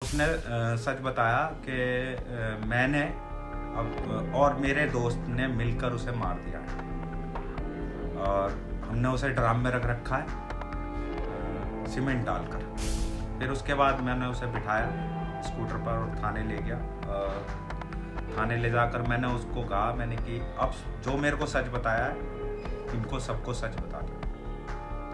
उसने सच बताया कि मैंने और मेरे दोस्त ने मिलकर उसे मार दिया है और हमने उसे ड्रम में रख रखा है सीमेंट डालकर। फिर उसके बाद मैंने उसे बिठाया स्कूटर पर और थाने ले गया। थाने ले जाकर मैंने उसको कहा मैंने कि अब जो मेरे को सच बताया है इनको सबको सच बता दो।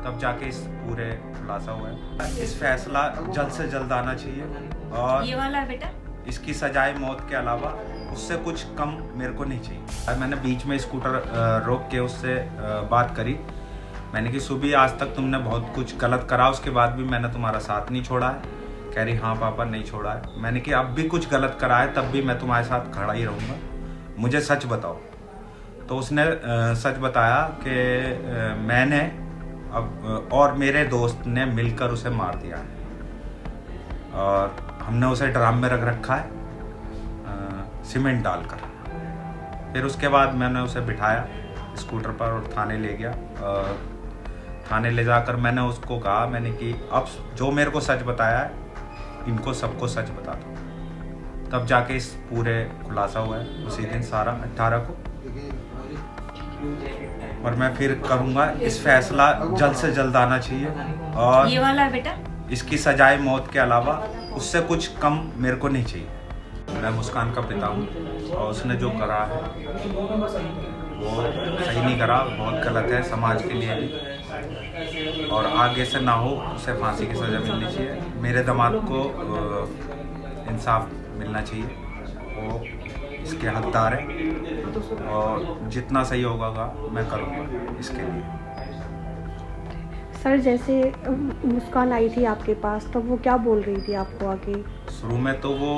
तब जाके इस पूरे खुलासा हुआ है। इस फैसला जल्द से जल्द आना चाहिए और ये वाला है बेटा, इसकी सजाए मौत के अलावा उससे कुछ कम मेरे को नहीं चाहिए। मैंने बीच में स्कूटर रोक के उससे बात करी। मैंने कि सुबह आज तक तुमने बहुत कुछ गलत करा, उसके बाद भी मैंने तुम्हारा साथ नहीं छोड़ा है। कह रही हाँ पापा नहीं छोड़ा है। मैंने कि अब भी कुछ गलत करा है तब भी मैं तुम्हारे साथ खड़ा ही रहूँगा, मुझे सच बताओ। तो उसने सच बताया कि मैंने अब और मेरे दोस्त ने मिलकर उसे मार दिया है और हमने उसे ड्रम में रख रखा है सीमेंट डालकर। फिर उसके बाद मैंने उसे बिठाया स्कूटर पर और थाने ले गया। थाने ले जाकर मैंने उसको कहा मैंने कि अब जो मेरे को सच बताया है इनको सबको सच बता दो। तब जाके इस पूरे खुलासा हुआ है उसी दिन सारा 18 को। और मैं फिर करूँगा, इस फैसला जल्द से जल्द आना चाहिए और ये वाला है बेटा, इसकी सजाए मौत के अलावा उससे कुछ कम मेरे को नहीं चाहिए। मैं मुस्कान का पिता हूँ और उसने जो करा है वो सही नहीं करा, बहुत गलत है समाज के लिए भी। और आगे से ना हो, उसे फांसी की सज़ा मिलनी चाहिए। मेरे दामाद को इंसाफ मिलना चाहिए, वो इसके हकदार है और जितना सही होगा मैं करूँगा इसके लिए। सर जैसे मुस्कान आई थी आपके पास तो वो क्या बोल रही थी आपको आगे? शुरू में तो वो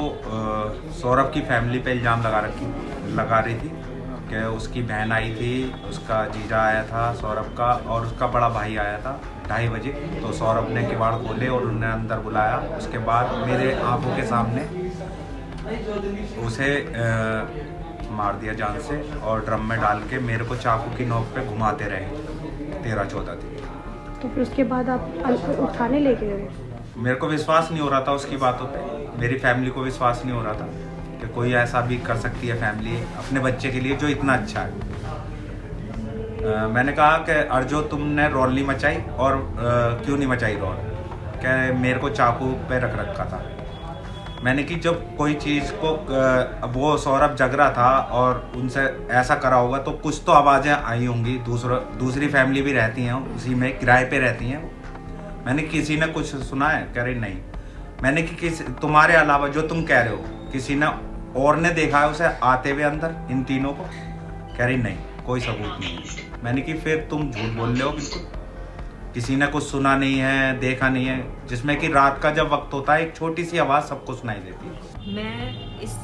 सौरभ की फैमिली पे इल्ज़ाम लगा रही थी कि उसकी बहन आई थी, उसका जीजा आया था सौरभ का और उसका बड़ा भाई आया था 2:30 बजे। तो सौरभ ने किवाड़ खोले और उन्हें अंदर बुलाया। उसके बाद मेरे आंखों के सामने उसे मार दिया जान से और ड्रम में डाल के मेरे को चाकू की नोक पे घुमाते रहे 13-14 दिन। तो फिर उसके बाद आप थाने लेके गए? मेरे को विश्वास नहीं हो रहा था उसकी बातों पे, मेरी फैमिली को विश्वास नहीं हो रहा था कि कोई ऐसा भी कर सकती है फैमिली अपने बच्चे के लिए जो इतना अच्छा है। मैंने कहा कि अर्जो तुमने रौल नहीं मचाई और क्यों नहीं मचाई रौल? क्या मेरे को चाकू पे रख रखा था। मैंने कि जब कोई चीज़ को वो सौरभ जग रहा था और उनसे ऐसा करा होगा तो कुछ तो आवाज़ें आई होंगी। दूसरी फैमिली भी रहती हैं उसी में, किराए पे रहती हैं। मैंने किसी ने कुछ सुना है? कह रही नहीं। मैंने कि तुम्हारे अलावा जो तुम कह रहे हो किसी ने और ने देखा है उसे आते हुए अंदर इन तीनों को? कह रही नहीं, कोई सबूत नहीं है। मैंने कि फिर तुम झूठ बोल रहे हो बिल्कुल, किसी ने कुछ सुना नहीं है, देखा नहीं है, जिसमें कि रात का जब वक्त होता है एक छोटी सी आवाज़ सबको सुनाई देती है। मैं इस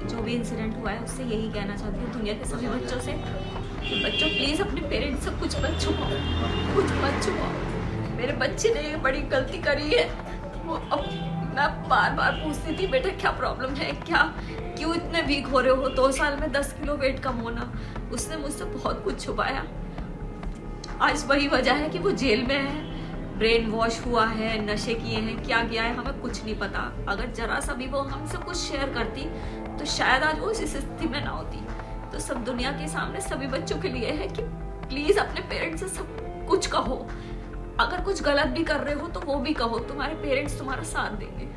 जो भी इंसिडेंट हुआ है उससे यही कहना चाहती हूँ दुनिया के सभी बच्चों से कि बच्चों प्लीज़ अपने पेरेंट्स से कुछ मत छुपाओ। मेरे बच्चे ने एक बड़ी गलती करी है। वो अब मैं बार बार पूछती थी बेटा क्या प्रॉब्लम है, क्या क्यों इतने वीक हो रहे हो? 2 साल में 10 किलो वेट कम होना। उसने मुझसे बहुत कुछ छुपाया। आज वही वजह है कि वो जेल में है, ब्रेन वॉश हुआ है, नशे किए हैं, क्या किया है हमें कुछ नहीं पता। अगर जरा सा भी वो हमसे कुछ शेयर करती तो शायद आज वो इस स्थिति में ना होती। तो सब दुनिया के सामने सभी बच्चों के लिए है कि प्लीज अपने पेरेंट्स से सब कुछ कहो। अगर कुछ गलत भी कर रहे हो तो वो भी कहो, तुम्हारे पेरेंट्स तुम्हारा साथ देंगे।